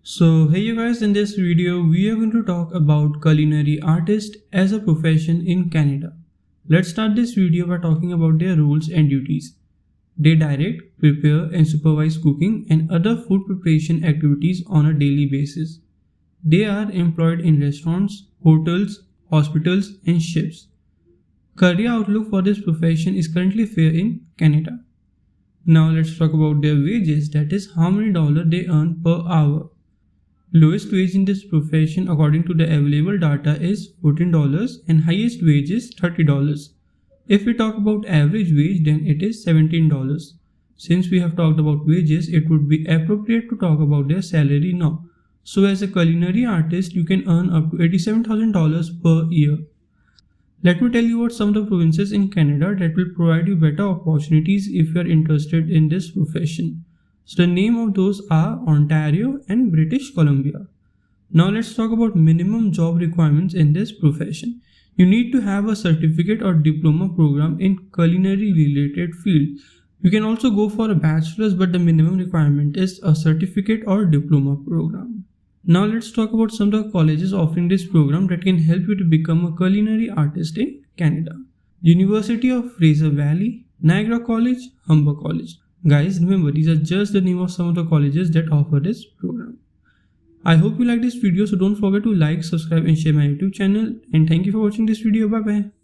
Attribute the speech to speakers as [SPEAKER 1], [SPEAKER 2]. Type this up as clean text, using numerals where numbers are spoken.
[SPEAKER 1] So hey you guys, in this video we are going to talk about culinary artist as a profession in Canada. Let's start this video by talking about their roles and duties. They direct, prepare and supervise cooking and other food preparation activities on a daily basis. They are employed in restaurants, hotels, hospitals and ships. Career outlook for this profession is currently fair in Canada. Now let's talk about their wages, that is how many dollars they earn per hour. Lowest wage in this profession according to the available data is $14 and highest wage is $30. If we talk about average wage, then it is $17. Since we have talked about wages, it would be appropriate to talk about their salary now. So as a culinary artist, you can earn up to $87,000 per year. Let me tell you about some of the provinces in Canada that will provide you better opportunities if you are interested in this profession. So the name of those are Ontario and British Columbia. Now let's talk about minimum job requirements in this profession. You need to have a certificate or diploma program in culinary related field. You can also go for a bachelor's, but the minimum requirement is a certificate or diploma program. Now let's talk about some of the colleges offering this program that can help you to become a culinary artist in Canada. University of Fraser Valley, Niagara College, Humber College. Guys, remember these are just the name of some of the colleges that offer this program. I hope you like this video, so don't forget to like, subscribe and share my YouTube channel, and thank you for watching this video. Bye bye.